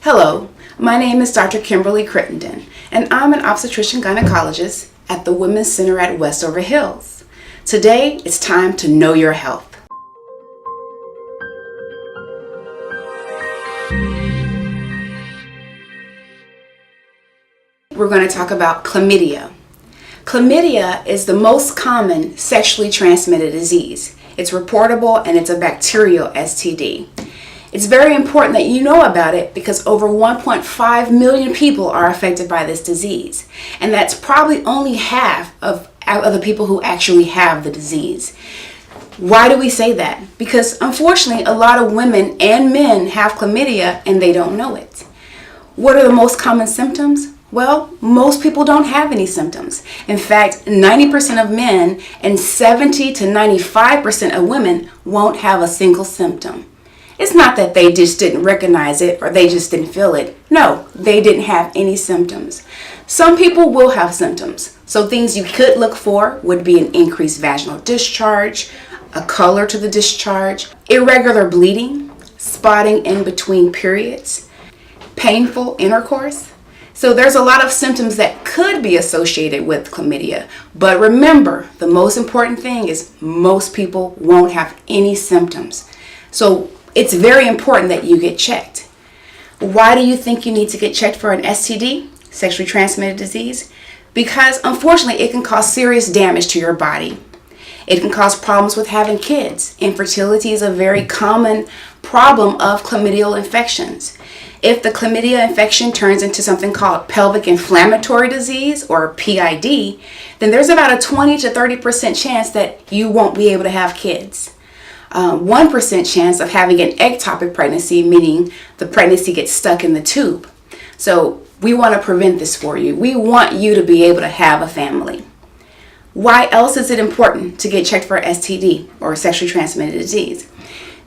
Hello, my name is Dr. Kimberly Crittenden, and I'm an obstetrician gynecologist at the Women's Center at Westover Hills. Today, it's time to know your health. We're going to talk about chlamydia. Chlamydia is the most common sexually transmitted disease. It's reportable and it's a bacterial STD. It's very important that you know about it because over 1.5 million people are affected by this disease. And that's probably only half of the people who actually have the disease. Why do we say that? Because unfortunately, a lot of women and men have chlamydia and they don't know it. What are the most common symptoms? Well, most people don't have any symptoms. In fact, 90% of men and 70 to 95% of women won't have a single symptom. It's not that they just didn't recognize it or they just didn't feel it. No, they didn't have any symptoms. Some people will have symptoms. So things you could look for would be an increased vaginal discharge, a color to the discharge, irregular bleeding, spotting in between periods, painful intercourse. So there's a lot of symptoms that could be associated with chlamydia. But remember, the most important thing is most people won't have any symptoms. So it's very important that you get checked. Why do you think you need to get checked for an STD, sexually transmitted disease? Because unfortunately, it can cause serious damage to your body. It can cause problems with having kids. Infertility is a very common problem of chlamydial infections. If the chlamydia infection turns into something called pelvic inflammatory disease or PID, then there's about a 20 to 30% chance that you won't be able to have kids. 1% chance of having an ectopic pregnancy, meaning the pregnancy gets stuck in the tube. So we want to prevent this for you. We want you to be able to have a family. Why else is it important to get checked for STD or sexually transmitted disease?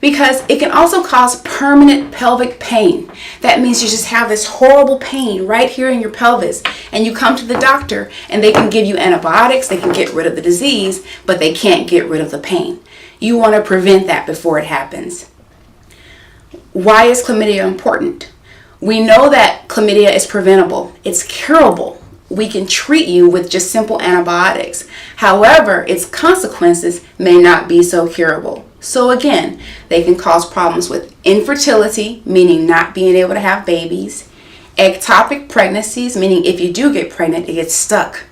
Because it can also cause permanent pelvic pain. That means you just have this horrible pain right here in your pelvis and you come to the doctor and they can give you antibiotics, they can get rid of the disease, but they can't get rid of the pain. You want to prevent that before it happens. Why is chlamydia important? We know that chlamydia is preventable. It's curable. We can treat you with just simple antibiotics. However, its consequences may not be so curable. So again, they can cause problems with infertility, meaning not being able to have babies, ectopic pregnancies, meaning if you do get pregnant, it gets stuck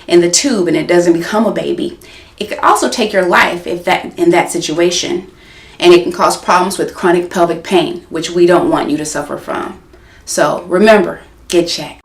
in the tube and it doesn't become a baby. It could also take your life in that situation, and it can cause problems with chronic pelvic pain, which we don't want you to suffer from. So remember, get checked.